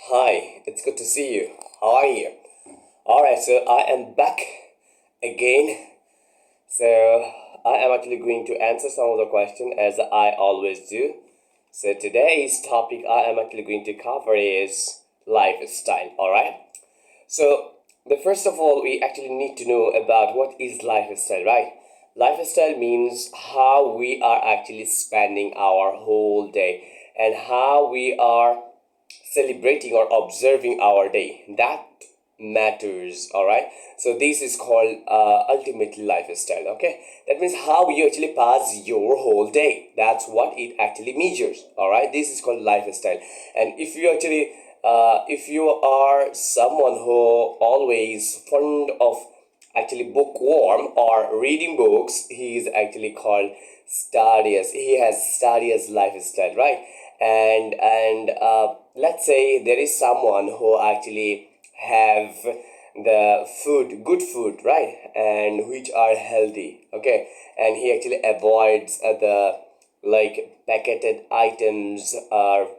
Hi, it's good to see you. How are you? Alright, so I am back again. So I am actually going to answer some of the questions as I always do. So today's topic I am actually going to cover is lifestyle. Alright? So the first of all we actually need to know about what is lifestyle, right? Lifestyle means how we are actually spending our whole day and how we are celebrating or observing our day. That matters. All right, so this is called ultimately lifestyle. Okay, that means how you actually pass your whole day. That's what it actually measures. All right, this is called lifestyle. And if you are someone who always fond of actually bookworm or reading books, he is actually called studious. He has studious lifestyle, right? And let's say there is someone who actually have the food, good food, right, and which are healthy. Okay, and he actually avoids the like packeted items or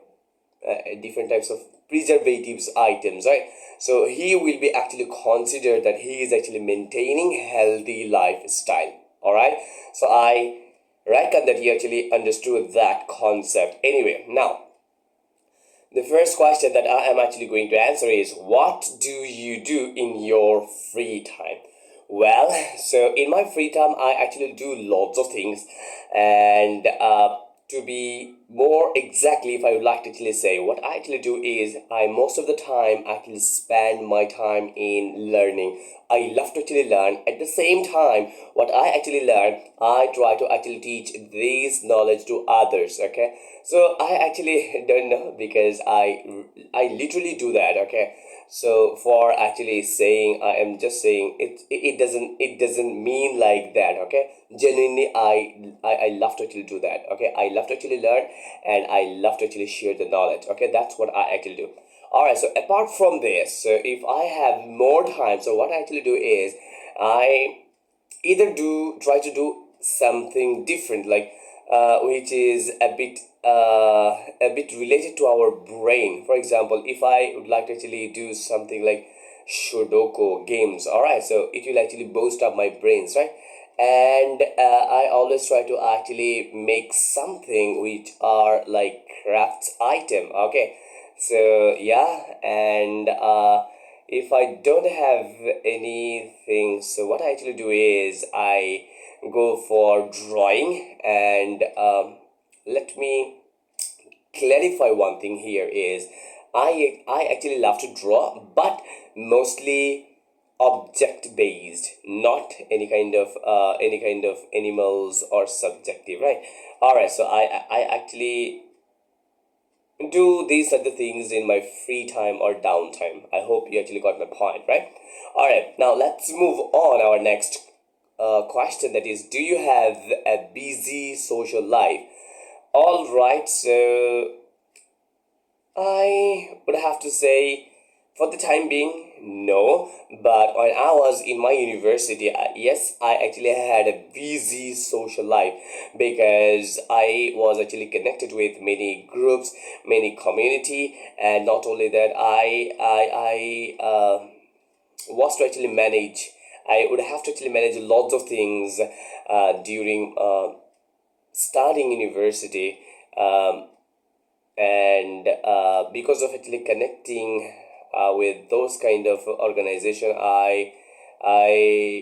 different types of preservatives items, right? So he will be actually considered that he is actually maintaining healthy lifestyle. All right, so I reckon that he actually understood that concept. Anyway, now the first question that I am actually going to answer is, what do you do in your free time? Well, so in my free time, I actually do lots of things, and to be more exactly, if I would like to actually say, what I actually do is I most of the time actually spend my time in learning. I love to actually learn. At the same time, what I actually learn, I try to actually teach this knowledge to others. Okay, so I actually don't know because I literally do that. Okay, so for actually saying I am just saying it doesn't mean like that. Okay, genuinely I love to actually do that. Okay, I love to actually learn and I love to actually share the knowledge. Okay, that's what I actually do. All right, so apart from this, so if I have more time, so what I actually do is I either do try to do something different, like which is a bit related to our brain. For example, if I would like to actually do something like Sudoku games, all right, so it will actually boost up my brains, right? And I always try to actually make something which are like crafts item. Okay, so yeah, and if I don't have anything, so what I actually do is I go for drawing. And let me clarify one thing here is I actually love to draw, but mostly object based, not any kind of animals or subjective, right? All right, so I actually do these other things in my free time or downtime. I hope you actually got my point, right? All right, now let's move on our next question, that is, do you have a busy social life? All right, so I would have to say, for the time being, no. But when I was in my university, yes, I actually had a busy social life because I was actually connected with many groups, many community, and not only that, I was to actually manage. I would have to actually manage lots of things during starting university. And because of actually connecting with those kind of organization, I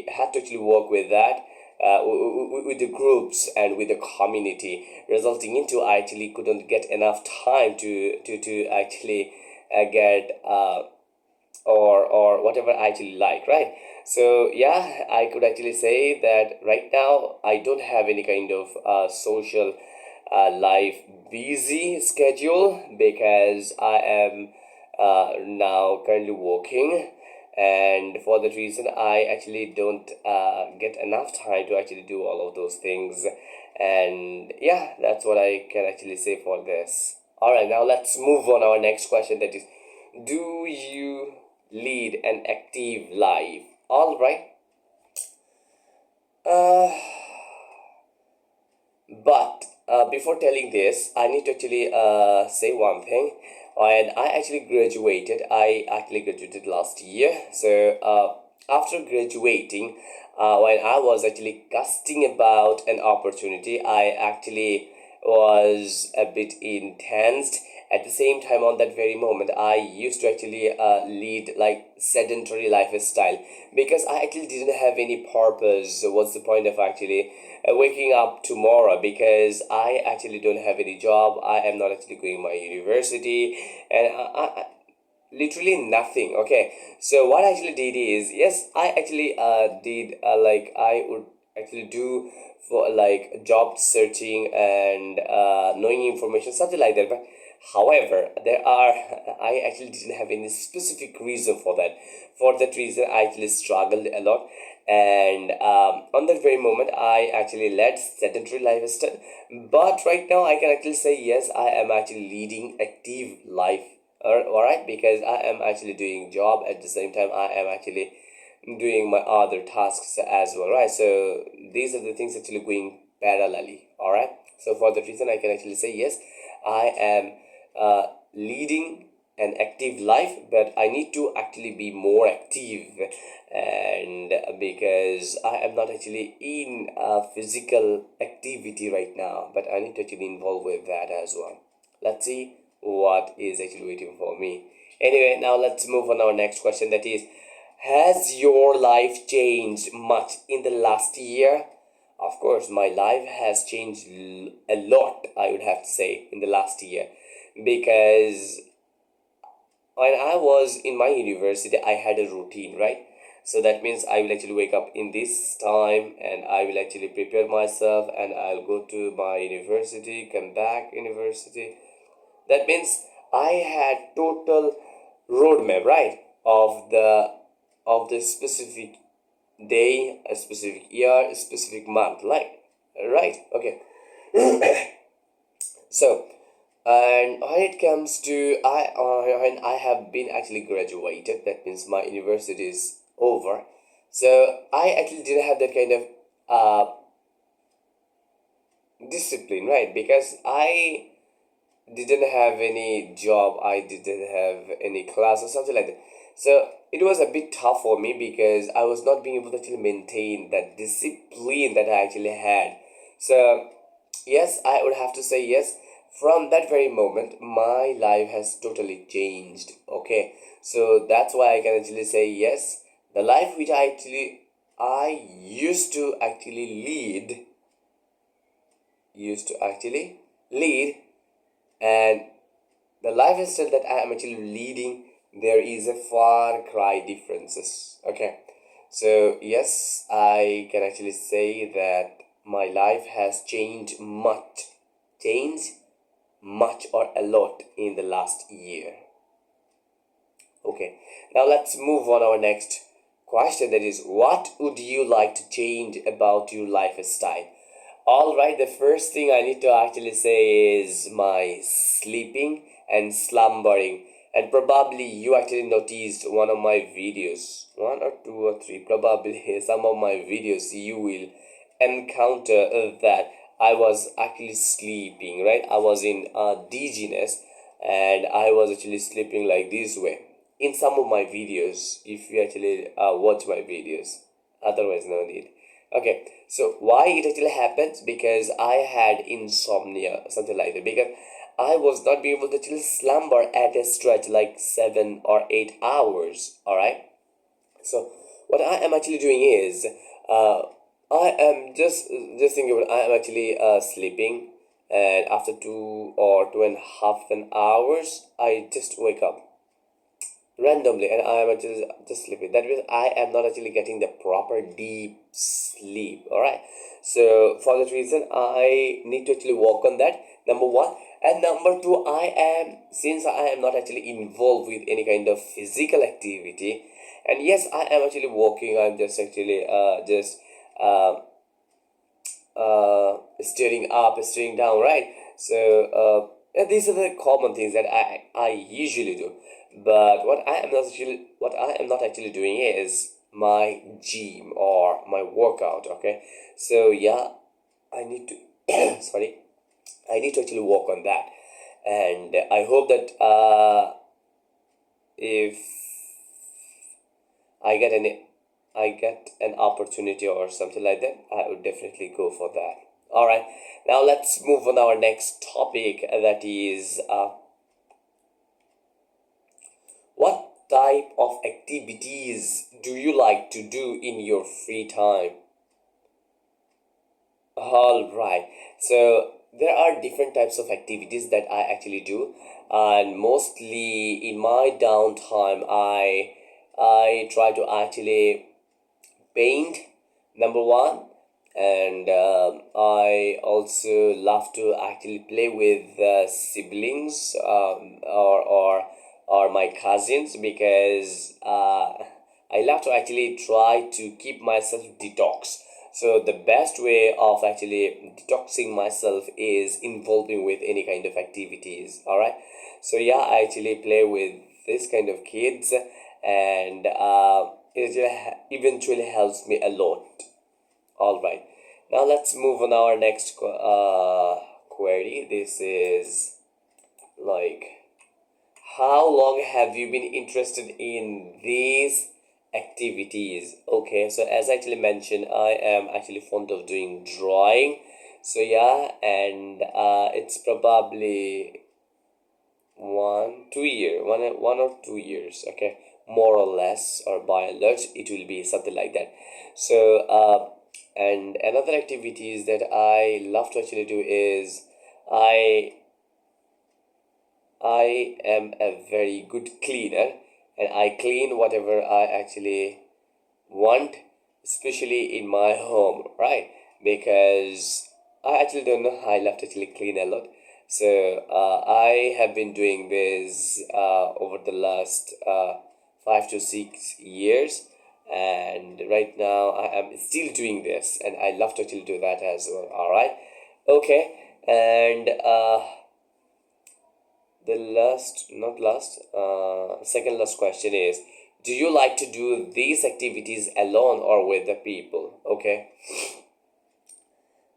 had to actually work with that, with the groups and with the community, resulting into I actually couldn't get enough time to actually get or whatever I actually like, right? So yeah, I could actually say that right now I don't have any kind of social life busy schedule because I am now currently working, and for that reason I actually don't get enough time to actually do all of those things. And yeah, that's what I can actually say for this. All right, now let's move on our next question, that is, do you lead an active life? All right. uh but before telling this, I need to actually say one thing. and I actually graduated. I actually graduated last year. So after graduating, when I was actually casting about an opportunity, I actually was a bit intense. At the same time, on that very moment, I used to actually lead like sedentary lifestyle, because I actually didn't have any purpose. So what's the point of actually waking up tomorrow, because I actually don't have any job. I am not actually going my university, and literally nothing. Okay, so what I actually did is, yes, I actually did like I would actually do for like job searching and knowing information, something like that. But however, there are I actually didn't have any specific reason for that. For that reason, I actually struggled a lot, and on that very moment, I actually led sedentary lifestyle. But right now, I can actually say yes, I am actually leading active life. All right, because I am actually doing job at the same time. I am actually doing my other tasks as well, right? So these are the things actually going parallelly. All right, so for that reason, I can actually say yes, I am leading an active life, but I need to actually be more active, and because I am not actually in physical activity right now, but I need to actually involve with that as well. Let's see what is actually waiting for me. Anyway, now let's move on our next question, that is, has your life changed much in the last year? Of course, my life has changed a lot, I would have to say, in the last year, because when I was in my university, I had a routine, right? So that means I will actually wake up in this time, and I will actually prepare myself, and I'll go to my university, come back university. That means I had total roadmap, right, of the specific day, a specific year, a specific month, like, right? Okay. So, and when it comes to when I have been actually graduated, that means my university is over. So I actually didn't have that kind of uh discipline, right? Because I didn't have any job, I didn't have any class or something like that. So it was a bit tough for me, because I was not being able to actually maintain that discipline that I actually had. So yes, I would have to say yes. From that very moment, my life has totally changed. Okay, so that's why I can actually say yes. The life which I used to actually lead, and the lifestyle that I am actually leading, there is a far cry differences. Okay, so yes, I can actually say that my life has changed much or a lot in the last year. Okay, now let's move on our next question, that is, what would you like to change about your lifestyle? All right, the first thing I need to actually say is my sleeping and slumbering. And probably you actually noticed one of my videos, one or two or three, probably some of my videos, you will encounter that I was actually sleeping, right? I was in dizziness, and I was actually sleeping like this way in some of my videos, if you actually watch my videos. Otherwise, no need. Okay, so why it actually happens? Because I had insomnia, something like that. Because I was not being able to actually slumber at a stretch like 7 or 8 hours. All right. So what I am actually doing is, uh, I am just thinking about, I am actually sleeping, and after 2 or 2.5 hours, I just wake up randomly, and I am just sleeping. That means I am not actually getting the proper deep sleep. All right, so for that reason, I need to actually work on that, number one. And number two, since I am not actually involved with any kind of physical activity, and yes, I am actually walking, I'm just actually just uh, staring up, staring down, right? So yeah, these are the common things that I usually do. But what I am not actually doing is my gym or my workout. Okay, so yeah, I need to sorry, I need to actually work on that. and I hope that if I get any I get an opportunity or something like that, I would definitely go for that. All right, now let's move on our next topic, that is what type of activities do you like to do in your free time? All right. So there are different types of activities that I actually do, and mostly in my downtime, I try to actually paint, number one, and I also love to actually play with siblings, or my cousins, because I love to actually try to keep myself detox. So the best way of actually detoxing myself is involving with any kind of activities. All right. So yeah, I actually play with this kind of kids, and it eventually helps me a lot. All right. Now let's move on our next query. This is like, how long have you been interested in these activities? Okay, so as I actually mentioned, I am actually fond of doing drawing. So yeah, and it's probably 1 or 2 years, okay, more or less, or by and large, it will be something like that. So and another activities that I love to actually do is I I am a very good cleaner, and I clean whatever I actually want, especially in my home, right? Because I actually don't know, I love to actually clean a lot. So I have been doing this over the last 5 to 6 years, and right now I am still doing this, and I love to actually do that as well. All right, okay, and the last, not last, second last question is, do you like to do these activities alone or with the people? Okay.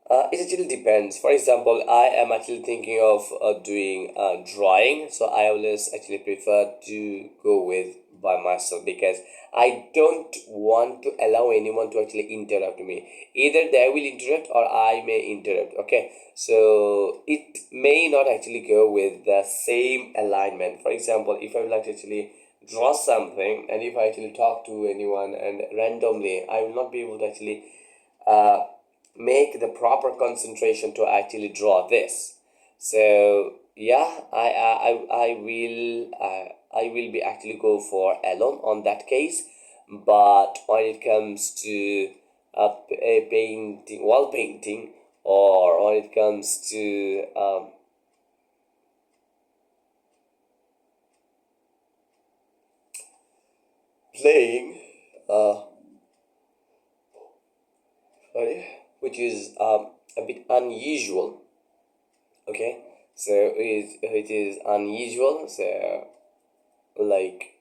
It actually depends. For example, I am actually thinking of doing drawing, so I always actually prefer to go with by myself, because I don't want to allow anyone to actually interrupt me. Either they will interrupt or I may interrupt. Okay, so it may not actually go with the same alignment. For example, if I would like to actually draw something, and if I actually talk to anyone and randomly, I will not be able to actually uh, make the proper concentration to actually draw this. So yeah, I will be actually go for alone on that case. But when it comes to a painting, wall painting, or when it comes to playing, uh, sorry, which is a bit unusual. Okay, so it is unusual. So like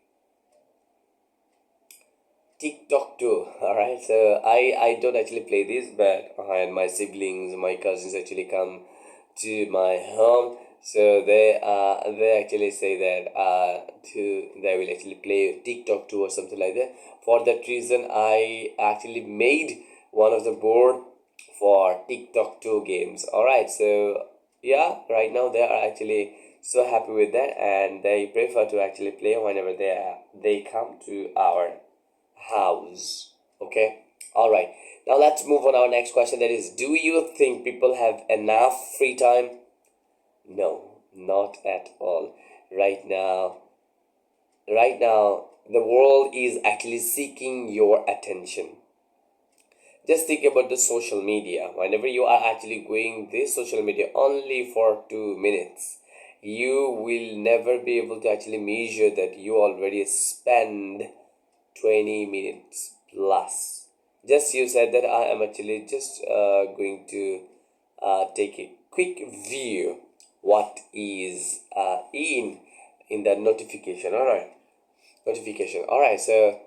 TikTok too. All right, so I don't actually play this, but and my siblings, my cousins actually come to my home. So they actually say that they will actually play TikTok too or something like that. For that reason, I actually made one of the board for TikTok 2 games. All right, so yeah, right now they are actually so happy with that, and they prefer to actually play whenever they come to our house. Okay, all right. Now let's move on our next question. That is, do you think people have enough free time? No, not at all. Right now, right now, the world is actually seeking your attention. Just think about the social media. Whenever you are actually going this social media only for 2 minutes, you will never be able to actually measure that you already spend 20 minutes plus. Just you said that I am actually just going to take a quick view what is in the notification. All right, notification. All right, so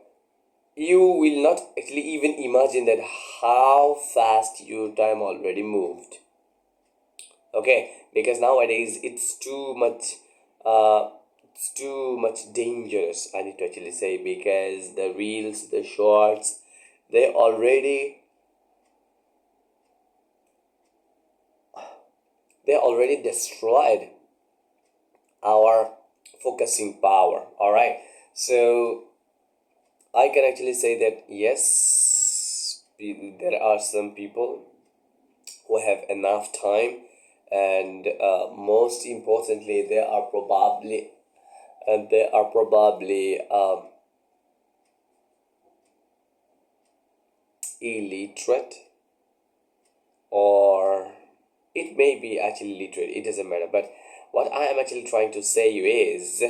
you will not actually even imagine that how fast your time already moved. Okay, because nowadays it's too much dangerous, I need to actually say, because the reels, the shorts, they already destroyed our focusing power. All right, so I can actually say that yes, there are some people who have enough time, and most importantly, they are probably illiterate, or it may be actually literate, it doesn't matter. But what I am actually trying to say you is,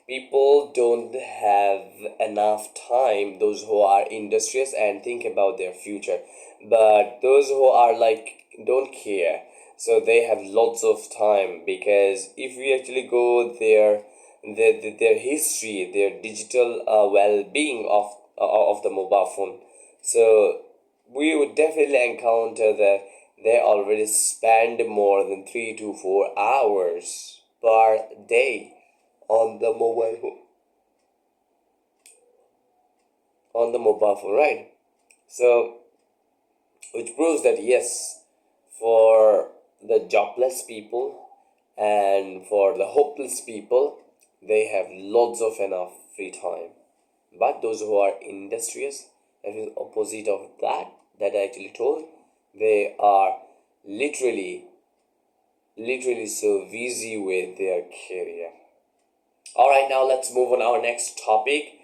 people don't have enough time, those who are industrious and think about their future. But those who are like don't care, so they have lots of time. Because if we actually go their history, their digital well-being of the mobile phone, so we would definitely encounter that they already spend more than 3 to 4 hours per day on the mobile phone, right? So which proves that yes, for the jobless people and for the hopeless people, they have lots of enough free time. But those who are industrious, that is opposite of that I actually told, they are literally so busy with their career. All right, now let's move on our next topic.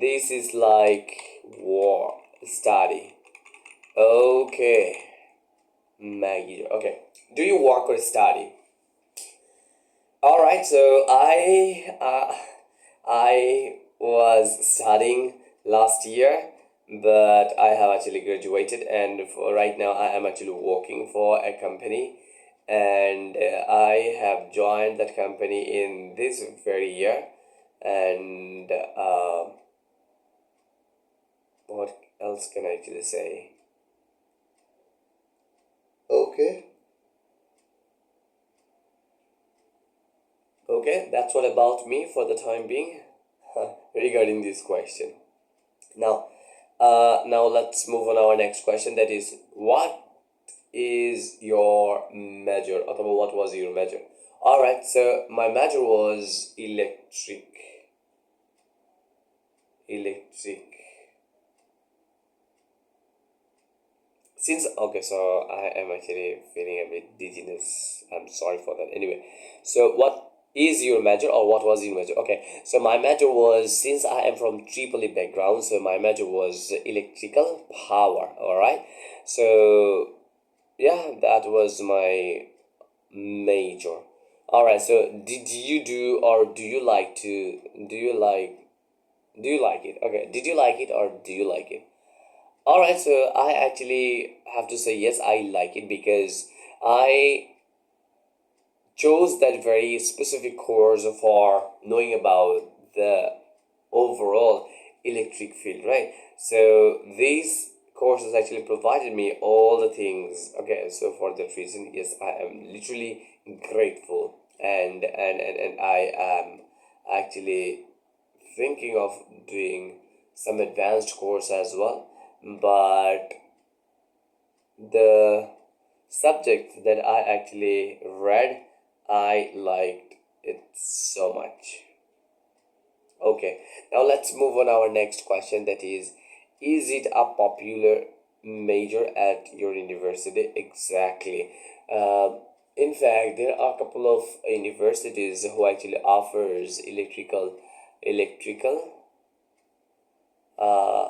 This is like war study. Okay, Maggie. Okay, do you work or study? All right, so I was studying last year, but I have actually graduated, and for right now I am actually working for a company, and I have joined that company in this very year. And what else can I actually say? Okay. Okay, that's what about me for the time being regarding this question. Now, now let's move on our next question. That is, what is your major? Or what was your major? All right, so my major was electric. Since okay, so I am actually feeling a bit dizziness. I'm sorry for that. Anyway, so what is your major, or what was your major? Okay, so my major was, since I am from Tripoli background, so my major was electrical power. All right, so yeah, that was my major. All right, so did you do, or do you like it? Okay, did you like it, or do you like it? All right, so I actually have to say yes, I like it, because I chose that very specific course for knowing about the overall electric field, right? So these courses actually provided me all the things. Okay, so for that reason, yes, I am literally grateful, and I am actually thinking of doing some advanced course as well. But the subject that I actually read, I liked it so much. Okay, now let's move on our next question. That is it a popular major at your university? Exactly. In fact, there are a couple of universities who actually offers electrical uh,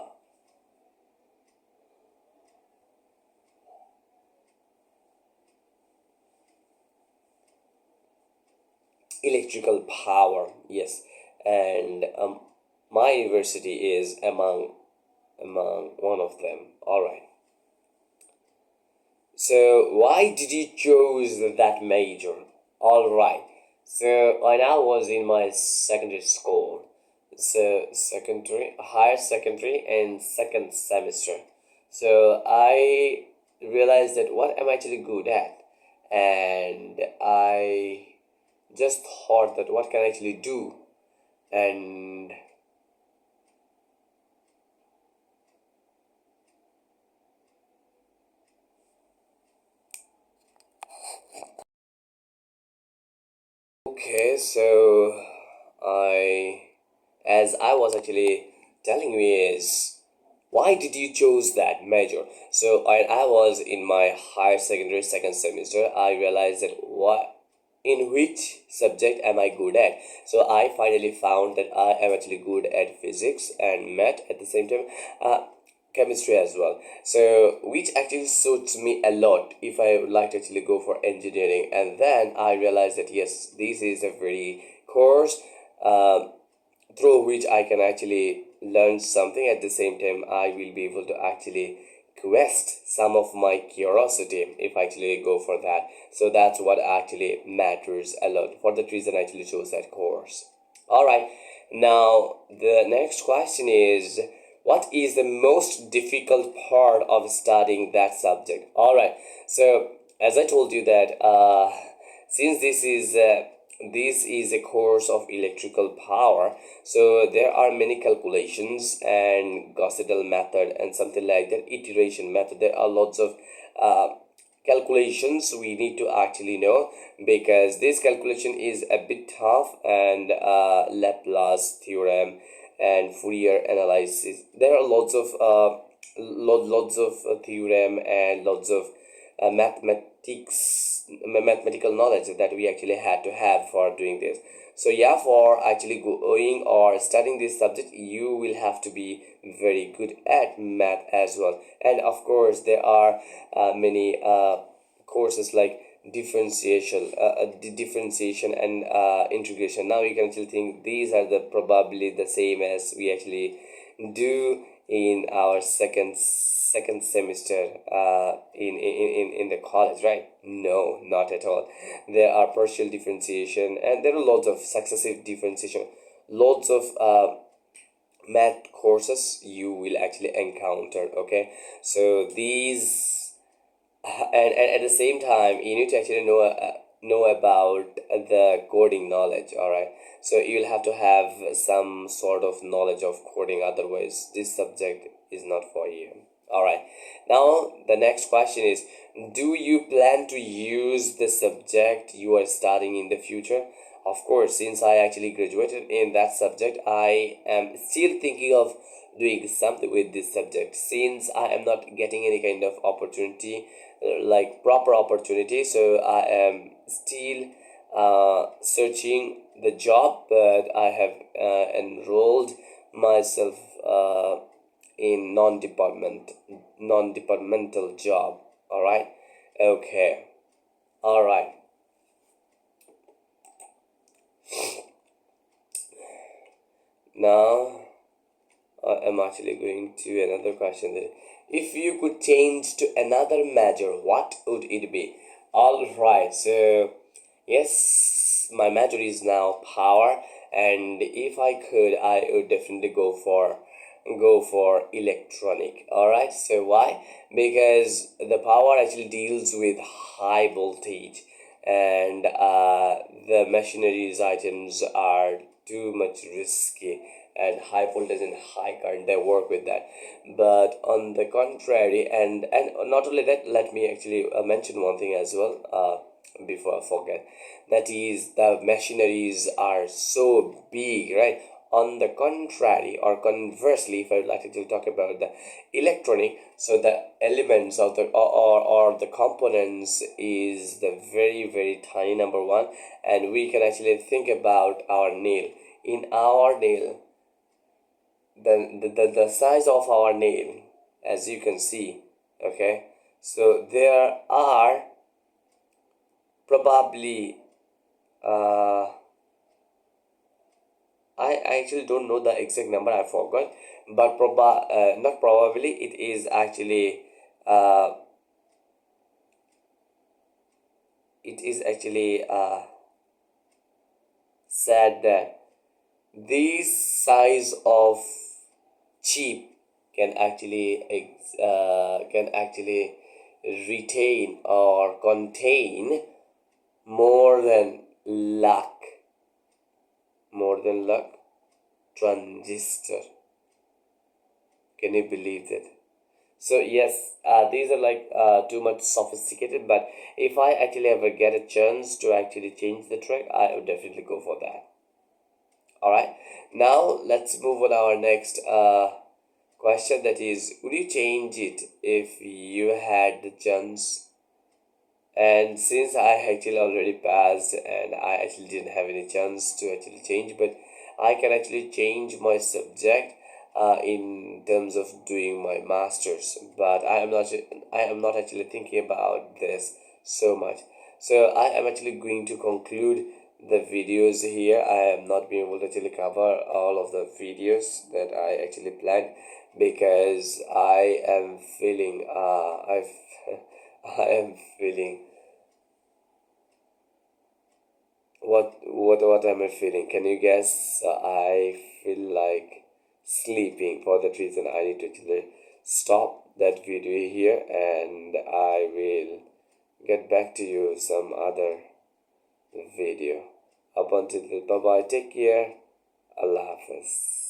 electrical power, yes. And my university is among one of them. All right, so why did you choose that major? All right, so when I was in my secondary school, so secondary, higher secondary, and second semester, so I realized that what I'm actually good at, and I just thought that what can I actually do. And okay, so I, as I was actually telling you, is why did you choose that major? So I was in my higher secondary second semester. I realized that what, in which subject am I good at. So I finally found that I am actually good at physics and math at the same time, chemistry as well. So which actually suits me a lot if I would like to actually go for engineering. And then I realized that yes, this is a very course through which I can actually learn something. At the same time, I will be able to actually quest some of my curiosity if I actually go for that. So that's what actually matters a lot. For that reason, I actually chose that course. All right. Now, the next question is, what is the most difficult part of studying that subject? All right. So, as I told you that since this is a course of electrical power, so there are many calculations and Gauss Seidel method and something like that, iteration method. There are lots of calculations we need to actually know, because this calculation is a bit tough, and Laplace theorem and Fourier analysis. There are lots of lots of theorem and lots of mathematical knowledge that we actually had to have for doing this. So yeah, for actually going or studying this subject, you will have to be very good at math as well. And of course, there are many courses like differentiation and integration. Now you can actually think these are the probably the same as we actually do in our second semester in the college, right? No, not at all. There are partial differentiation, and there are lots of successive differentiation, lots of math courses you will actually encounter. Okay, so these and at the same time you need to actually know about the coding knowledge. All right, so you'll have to have some sort of knowledge of coding, otherwise this subject is not for you. All right, now the next question is, do you plan to use the subject you are studying in the future? Of course, since I actually graduated in that subject, I am still thinking of doing something with this subject, since I am not getting any kind of opportunity, like proper opportunity. So I am still searching the job, but I have enrolled myself in non-departmental job. All right. Okay. All right. Now I'm actually going to another question. If you could change to another major, what would it be? All right. So yes, my major is now power, and if I could, I would definitely go for electronic. All right. So why? Because the power actually deals with high voltage, and the machineries items are too much risky, and high voltage and high current, they work with that. But on the contrary, and not only that, let me actually mention one thing as well, before I forget. That is, the machineries are so big, right? On the contrary, or conversely, if I would like to talk about the electronic, so the elements of the or the components is the very very tiny, number one. And we can actually think about our nail. In our nail, the size of our nail, as you can see, okay, so there are probably uh, I actually don't know the exact number, I forgot, but not probably, it is actually uh, said that this size of chip can actually retain or contain more than luck. More than luck, transistor. Can you believe that? So yes, these are like too much sophisticated, but if I actually ever get a chance to actually change the track, I would definitely go for that. All right, now let's move on our next question, that is, would you change it if you had the chance? And since I actually already passed and I actually didn't have any chance to actually change, but I can actually change my subject in terms of doing my masters, but I am not actually thinking about this so much. So I am actually going to conclude the videos here. I am not being able to actually cover all of the videos that I actually planned, because I am feeling I am feeling what am I feeling? Can you guess? I feel like sleeping. For that reason, I need to actually stop that video here, and I will get back to you some other video. Up until then, bye bye. Take care. Allah Hafiz.